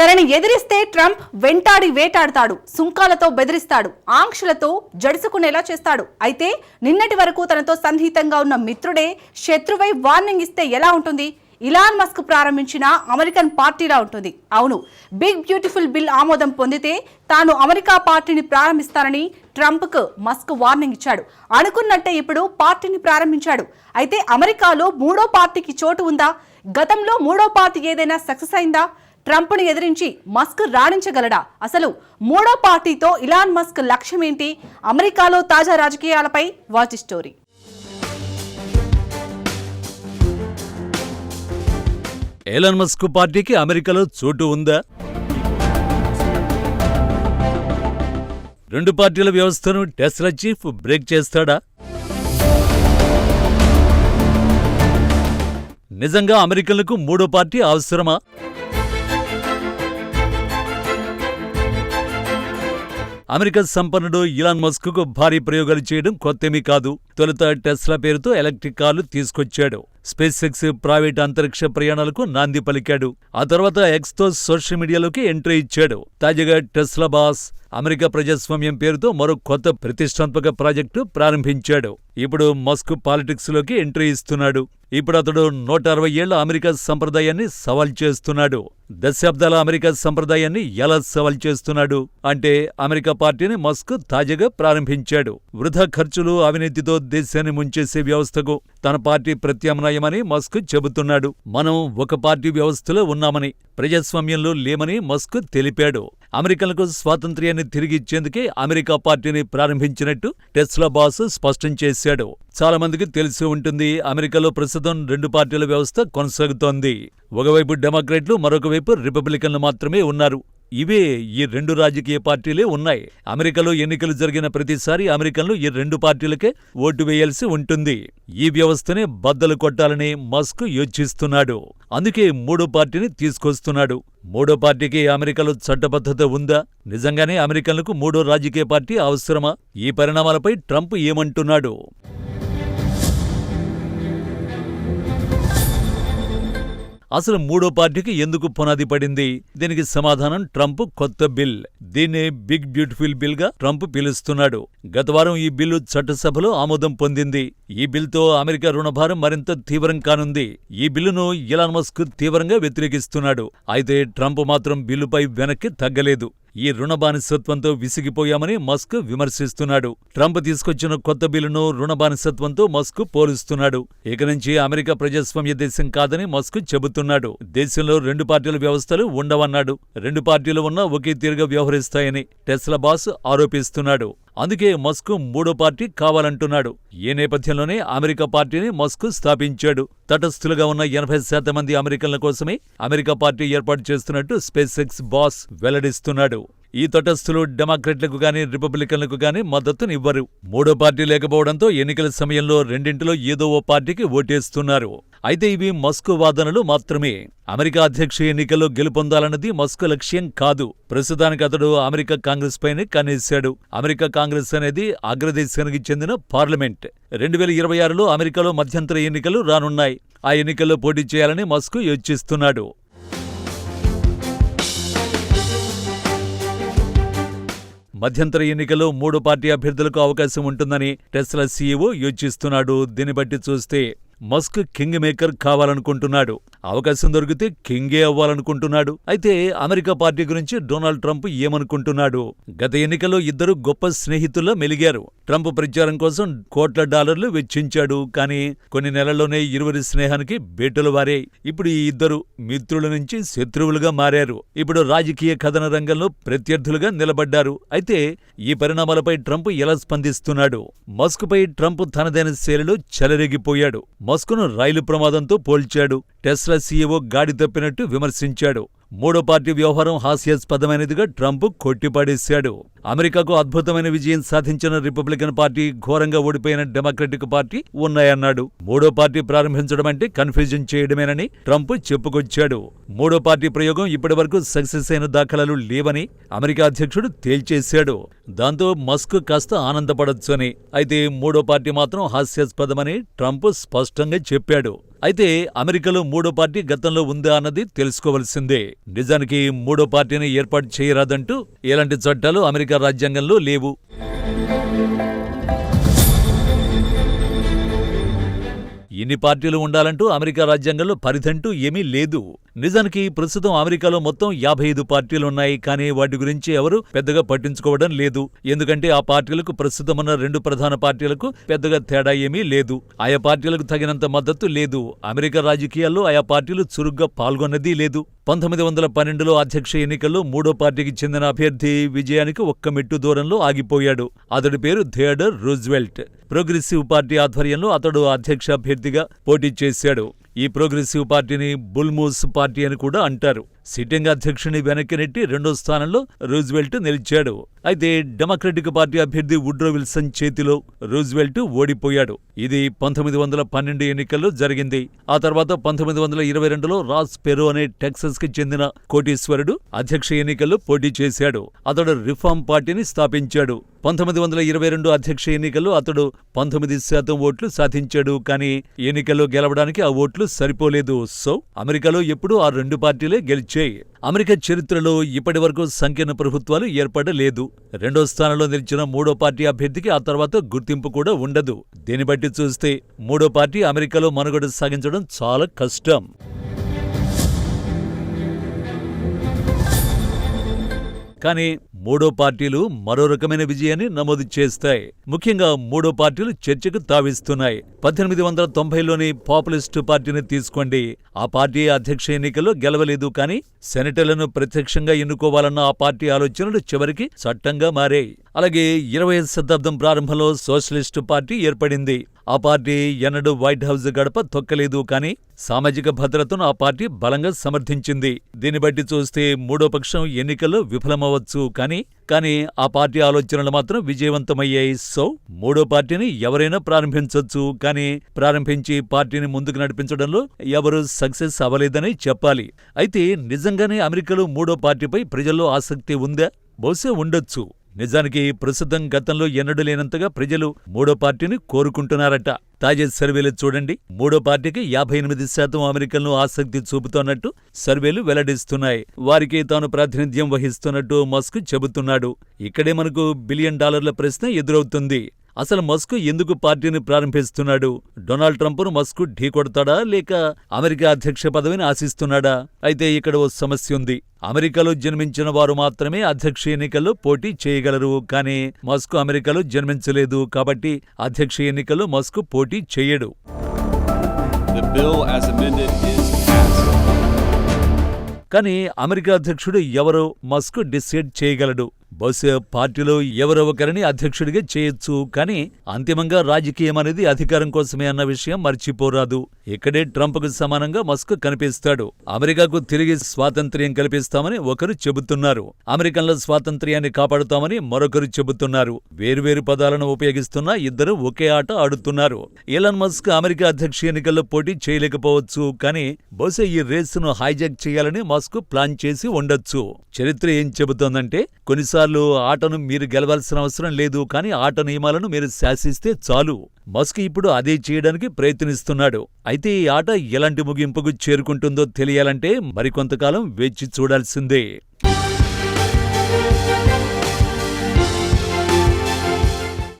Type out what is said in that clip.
తనని ఎదిరిస్తే ట్రంప్ వెంటాడి వేటాడతాడు, సుంకాలతో బెదిరిస్తాడు, ఆంక్షలతో జడుసుకునేలా చేస్తాడు. అయితే నిన్నటి వరకు తనతో సన్నిహితంగా ఉన్న మిత్రుడే శత్రువై వార్నింగ్ ఇస్తే ఎలా ఉంటుంది? ఇలాన్ మస్క్ ప్రారంభించిన అమెరికన్ పార్టీలా ఉంటుంది. అవును, బిగ్ బ్యూటిఫుల్ బిల్ ఆమోదం పొందితే తాను అమెరికా పార్టీని ప్రారంభిస్తానని ట్రంప్కు మస్క్ వార్నింగ్ ఇచ్చాడు. అనుకున్నట్టే ఇప్పుడు పార్టీని ప్రారంభించాడు. అయితే అమెరికాలో మూడో పార్టీకి చోటు ఉందా? గతంలో మూడో పార్టీ ఏదైనా సక్సెస్ అయిందా? ట్రంప్ను ఎదిరించి మస్క్ రాణించగలడా? అసలు మూడో పార్టీతో ఇలాన్ మస్క్ లక్ష్యం ఏంటి? అమెరికాలో తాజా రాజకీయాలపై వాచ్ స్టోరీ. ఎలాన్ మస్క్ పార్టీకి అమెరికాలో చోటు ఉందా? రెండు పార్టీల వ్యవస్థను టెస్లా చీఫ్ బ్రేక్ చేస్తాడా? నిజంగా అమెరికన్లకు మూడో పార్టీ అవసరమా? అమెరికా సంపన్నుడు ఇలాన్ మస్క్కు భారీ ప్రయోగాలు చేయడం కొత్తేమీ కాదు. తొలుత టెస్లా పేరుతో ఎలక్ట్రిక్ కార్లు తీసుకొచ్చాడు. స్పేస్ ఎక్స్ ప్రైవేట్ అంతరిక్ష ప్రయాణాలకు నాంది పలికాడు. ఆ తర్వాత ఎక్స్తో సోషల్ మీడియాలోకి ఎంట్రీ ఇచ్చాడు. తాజాగా టెస్లా బాస్ అమెరికా ప్రజాస్వామ్యం పేరుతో మరో కొత్త ప్రతిష్టాత్మక ప్రాజెక్టు ప్రారంభించాడు. ఇప్పుడు మస్క్ పాలిటిక్స్ లోకి ఎంట్రీ ఇస్తున్నాడు. ఇప్పుడు అతడు 160 ఏళ్ల అమెరికా సంప్రదాయాన్ని సవాల్ చేస్తున్నాడు. దశాబ్దాల అమెరికా సంప్రదాయాన్ని ఎలా సవాల్ చేస్తున్నాడు అంటే, అమెరికా పార్టీని మస్క్ తాజాగా ప్రారంభించాడు. వృధా ఖర్చులు, అవినీతితో దేశాన్ని ముంచేసే వ్యవస్థకు తన పార్టీ ప్రత్యామ్నాయమని మస్క్ చెబుతున్నాడు. మనం ఒక పార్టీ వ్యవస్థలో ఉన్నామని, ప్రజాస్వామ్యంలో లేమని మస్క్ తెలిపాడు. అమెరికన్లకు స్వాతంత్ర్యాన్ని తిరిగిచ్చేందుకే అమెరికా పార్టీని ప్రారంభించినట్టు టెస్లా బాస్ స్పష్టం చేశాడు. చాలా మందికి తెలిసి ఉంటుంది, అమెరికాలో ప్రస్తుతం రెండు పార్టీల వ్యవస్థ కొనసాగుతోంది. ఒకవైపు డెమోక్రాట్లు, మరొక వైపు రిపబ్లికన్లు మాత్రమే ఉన్నారు. ఇవే ఈ రెండు రాజకీయ పార్టీలే ఉన్నాయి. అమెరికాలో ఎన్నికలు జరిగిన ప్రతిసారి అమెరికన్లు ఈ రెండు పార్టీలకే ఓటు వేయాల్సి ఉంటుంది. ఈ వ్యవస్థనే బద్దలు కొట్టాలని మస్క్ యోచిస్తున్నాడు. అందుకే మూడో పార్టీని తీసుకొస్తున్నాడు. మూడో పార్టీకి అమెరికాలో చట్టబద్ధత ఉందా? నిజంగానే అమెరికన్లకు మూడో రాజకీయ పార్టీ అవసరమా? ఈ పరిణామాలపై ట్రంప్ ఏమంటున్నాడు? అసలు మూడో పార్టీకి ఎందుకు పునాది పడింది? దీనికి సమాధానం ట్రంప్ కొత్త బిల్. దీన్నే బిగ్ బ్యూటిఫుల్ బిల్ గా ట్రంప్ పిలుస్తున్నాడు. గత వారం ఈ బిల్లు చట్టసభలో ఆమోదం పొందింది. ఈ బిల్తో అమెరికా రుణభారం మరింత తీవ్రం కానుంది. ఈ బిల్లును ఇలాన్ మస్క్ తీవ్రంగా వ్యతిరేకిస్తున్నాడు. అయితే ట్రంప్ మాత్రం బిల్లుపై వెనక్కి తగ్గలేదు. ఈ రుణ బానిసత్వంతో విసిగిపోయామని మస్క్ విమర్శిస్తున్నాడు. ట్రంప్ తీసుకొచ్చిన కొత్త బిల్లును రుణ బానిసత్వంతో మస్క్ పోలుస్తున్నాడు. ఇక నుంచి అమెరికా ప్రజాస్వామ్య దేశం కాదని మస్క్ చెబుతున్నాడు. దేశంలో రెండు పార్టీల వ్యవస్థలు ఉండవన్నాడు. రెండు పార్టీలు ఉన్నా ఒకే తీరుగా వ్యవహరిస్తాయని టెస్లా బాస్ ఆరోపిస్తున్నాడు. అందుకే మస్క్ మూడో పార్టీ కావాలంటున్నాడు. ఈ నేపథ్యంలోనే అమెరికా పార్టీని మస్క్ స్థాపించాడు. తటస్థులుగా ఉన్న 80% మంది అమెరికన్ల కోసమే అమెరికా పార్టీ ఏర్పాటు చేస్తున్నట్టు స్పేస్ ఎక్స్ బాస్ వెల్లడిస్తున్నాడు. ఈ తటస్థులు డెమోక్రాట్లకు గానీ రిపబ్లికన్లకు గానీ మద్దతునివ్వరు. మూడో పార్టీ లేకపోవడంతో ఎన్నికల సమయంలో రెండింటిలో ఏదో ఓ పార్టీకి ఓటేస్తున్నారు. అయితే ఇవి మస్క్ వాదనలు మాత్రమే. అమెరికా అధ్యక్ష ఎన్నికల్లో గెలుపొందాలన్నది మస్క్ లక్ష్యం కాదు. ప్రస్తుతానికి అతడు అమెరికా కాంగ్రెస్ పైనే కనేశాడు. అమెరికా కాంగ్రెస్ అనేది అగ్రదేశానికి చెందిన పార్లమెంట్. 2026లో అమెరికాలో మధ్యంతర ఎన్నికలు రానున్నాయి. ఆ ఎన్నికల్లో పోటీ చేయాలని మస్క్ యోచిస్తున్నాడు. మధ్యంతర ఎన్నికల్లో మూడో పార్టీ అభ్యర్థులకు అవకాశం ఉంటుందని టెస్లా సీఈఓ యోచిస్తున్నాడు. దీన్ని బట్టి చూస్తే మస్క్ కింగ్ మేకర్ కావాలనుకుంటున్నాడు. అవకాశం దొరికితే కింగే అవ్వాలనుకుంటున్నాడు. అయితే అమెరికా పార్టీ గురించి డొనాల్డ్ ట్రంప్ ఏమనుకుంటున్నాడు? గత ఎన్నికల్లో ఇద్దరు గొప్ప స్నేహితుల్లో మెలిగారు. ట్రంప్ ప్రచారం కోసం కోట్ల డాలర్లు వెచ్చించాడు. కానీ కొన్ని నెలల్లోనే ఇరువురి స్నేహానికి బేటలు వారాయి. ఇప్పుడు ఈ ఇద్దరు మిత్రుల నుంచి శత్రువులుగా మారారు. ఇప్పుడు రాజకీయ కథన రంగంలో ప్రత్యర్థులుగా నిలబడ్డారు. అయితే ఈ పరిణామాలపై ట్రంప్ ఎలా స్పందిస్తున్నాడు? మస్క్ పై ట్రంప్ తనదైన శైలిలో చెలరేగిపోయాడు. మస్క్ను రైలు ప్రమాదంతో పోల్చాడు. టెస్లా సీఈఓ గాడి తప్పినట్టు విమర్శించాడు. మూడో పార్టీ వ్యవహారం హాస్యాస్పదమైనదిగా ట్రంప్ కొట్టిపాడేశాడు. అమెరికాకు అద్భుతమైన విజయం సాధించిన రిపబ్లికన్ పార్టీ, ఘోరంగా ఓడిపోయిన డెమోక్రటిక్ పార్టీ ఉన్నాయన్నాడు. మూడో పార్టీ ప్రారంభించడం అంటే కన్ఫ్యూజన్ చేయడమేనని ట్రంప్ చెప్పుకొచ్చాడు. మూడో పార్టీ ప్రయోగం ఇప్పటివరకు సక్సెస్ అయిన దాఖలాలు లేవని అమెరికా అధ్యక్షుడు తేల్చేశాడు. దాంతో మస్క్ కాస్త ఆనందపడొచ్చని, అయితే మూడో పార్టీ మాత్రం హాస్యాస్పదమని ట్రంప్ స్పష్టంగా చెప్పాడు. అయితే అమెరికాలో మూడో పార్టీ గతంలో ఉందా అన్నది తెలుసుకోవలసిందే. నిజానికి మూడో పార్టీని ఏర్పాటు చేయరాదంటూ ఎలాంటి చట్టాలు అమెరికా రాజ్యాంగంలో లేవు. ఇన్ని పార్టీలు ఉండాలంటూ అమెరికా రాజ్యాంగంలో పరిధంటూ ఏమీ లేదు. నిజానికి ప్రస్తుతం అమెరికాలో మొత్తం 55 పార్టీలున్నాయి. కానీ వాటి గురించి ఎవరు పెద్దగా పట్టించుకోవడం లేదు. ఎందుకంటే ఆ పార్టీలకు ప్రస్తుతమున్న 2 ప్రధాన పార్టీలకు పెద్దగా తేడా ఏమీ లేదు. ఆయా పార్టీలకు తగినంత మద్దతు లేదు. అమెరికా రాజకీయాల్లో ఆయా పార్టీలు చురుగ్గా పాల్గొన్నదీ లేదు. 1912లో అధ్యక్ష ఎన్నికల్లో మూడో పార్టీకి చెందిన అభ్యర్థి విజయానికి ఒక్క మెట్టు దూరంలో ఆగిపోయాడు. అతడి పేరు థియోడర్ రూజ్వెల్ట్. ప్రోగ్రెసివ్ పార్టీ ఆధ్వర్యంలో అతడు అధ్యక్ష అభ్యర్థిగా పోటీ చేశాడు. ఈ ప్రోగ్రెసివ్ పార్టీని బుల్మూస్ పార్టీ అని కూడా అంటారు. సిట్టింగ్ అధ్యక్షుని వెనక్కి నెట్టి 2వ స్థానంలో రూజ్వెల్ట్ నిలిచాడు. అయితే డెమోక్రటిక్ పార్టీ అభ్యర్థి వుడ్రో విల్సన్ చేతిలో రూజ్వెల్ట్ ఓడిపోయాడు. ఇది 1912 ఎన్నికల్లో జరిగింది. ఆ తర్వాత 1922లో రాస్ పెరో అనే టెక్సస్ కి చెందిన కోటీశ్వరుడు అధ్యక్ష ఎన్నికల్లో పోటీ చేశాడు. అతడు రిఫార్మ్ పార్టీని స్థాపించాడు. 1922 అధ్యక్ష ఎన్నికల్లో అతడు 19% ఓట్లు సాధించాడు. కానీ ఎన్నికల్లో గెలవడానికి ఆ ఓట్లు సరిపోలేదు. సో అమెరికాలో ఎప్పుడూ ఆ 2 పార్టీలే గెలిచాయి. అమెరికా చరిత్రలో ఇప్పటివరకు సంకీర్ణ ప్రభుత్వాలు ఏర్పడలేదు. 2వ స్థానంలో నిలిచిన మూడో పార్టీ అభ్యర్థికి ఆ తర్వాత గుర్తింపు కూడా ఉండదు. దీన్ని బట్టి చూస్తే మూడో పార్టీ అమెరికాలో మనుగడ సాగించడం చాలా కష్టం. కానీ మూడో పార్టీలు మరో రకమైన విజయాన్ని నమోదు చేస్తాయి. ముఖ్యంగా మూడో పార్టీలు చర్చకు తావిస్తున్నాయి. 1890లోని పాపులిస్ట్ పార్టీని తీసుకోండి. ఆ పార్టీ అధ్యక్ష ఎన్నికల్లో గెలవలేదు. కానీ సెనేటర్లను ప్రత్యక్షంగా ఎన్నుకోవాలన్న ఆ పార్టీ ఆలోచనలు చివరికి చట్టంగా మారాయి. అలాగే 20వ శతాబ్దం ప్రారంభంలో సోషలిస్టు పార్టీ ఏర్పడింది. ఆ పార్టీ ఎన్నడూ వైట్ హౌస్ గడప తొక్కలేదు. కానీ సామాజిక భద్రతను ఆ పార్టీ బలంగా సమర్థించింది. దీన్ని బట్టి చూస్తే మూడో పక్షం ఎన్నికల్లో విఫలమవచ్చు. కానీ ఆ పార్టీ ఆలోచనలు మాత్రం విజయవంతమయ్యాయి. సో మూడో పార్టీని ఎవరైనా ప్రారంభించొచ్చు. కానీ ప్రారంభించి పార్టీని ముందుకు నడిపించడంలో ఎవరూ సక్సెస్ అవ్వలేదని చెప్పాలి. అయితే నిజంగానే అమెరికాలో మూడో పార్టీపై ప్రజల్లో ఆసక్తి ఉందా? బహుశా ఉండొచ్చు. నిజానికి ప్రస్తుతం గతంలో ఎన్నడూ లేనంతగా ప్రజలు మూడో పార్టీని కోరుకుంటున్నారట. తాజా సర్వేలు చూడండి. మూడో పార్టీకి 58% అమెరికన్లు ఆసక్తి చూపుతున్నట్టు సర్వేలు వెల్లడిస్తున్నాయి. వారికి తాను ప్రాతినిధ్యం వహిస్తున్నట్టు మస్క్ చెబుతున్నాడు. ఇక్కడే మనకు $1 బిలియన్ ప్రశ్న ఎదురవుతుంది. అసలు మస్క్ ఎందుకు పార్టీని ప్రారంభిస్తున్నాడు? డొనాల్డ్ ట్రంప్ను మస్క్ ఢీకొడతాడా, లేక అమెరికా అధ్యక్ష పదవిని ఆశిస్తున్నాడా? అయితే ఇక్కడ ఓ సమస్య ఉంది. అమెరికాలో జన్మించిన వారు మాత్రమే అధ్యక్ష ఎన్నికల్లో పోటీ చేయగలరు. కానీ మస్క్ అమెరికాలో జన్మించలేదు. కాబట్టి అధ్యక్ష ఎన్నికల్లో మస్క్ పోటీ చేయడు. కానీ అమెరికా అధ్యక్షుడు ఎవరో మస్క్ డిసైడ్ చేయగలడు. బహుశా పార్టీలో ఎవరో ఒకరిని అధ్యక్షుడిగా చేయొచ్చు. కానీ అంతిమంగా రాజకీయం అనేది అధికారం కోసమే అన్న విషయం మర్చిపోరాదు. ఇక్కడే ట్రంప్కు సమానంగా మస్క్ కనిపిస్తాడు. అమెరికాకు తిరిగి స్వాతంత్ర్యం కల్పిస్తామని ఒకరు చెబుతున్నారు. అమెరికన్ల స్వాతంత్ర్యాన్ని కాపాడుతామని మరొకరు చెబుతున్నారు. వేర్వేరు పదాలను ఉపయోగిస్తున్నా ఇద్దరు ఒకే ఆట ఆడుతున్నారు. ఎలాన్ మస్క్ అమెరికా అధ్యక్ష ఎన్నికల్లో పోటీ చేయలేకపోవచ్చు. కానీ బహుశా ఈ రేసును హైజాక్ చేయాలని మస్క్ ప్లాన్ చేసి ఉండొచ్చు. చరిత్ర ఏం చెబుతోందంటే కొన్నిసార్లు ఆటను మీరు గెలవాల్సిన అవసరం లేదు. కానీ ఆట నియమాలను మీరు శాసిస్తే చాలు. మస్క్ ఇప్పుడు అదే చేయడానికి ప్రయత్నిస్తున్నాడు. అయితే ఈ ఆట ఎలాంటి ముగింపుకు చేరుకుంటుందో తెలియాలంటే మరికొంతకాలం వేచి చూడాల్సిందే.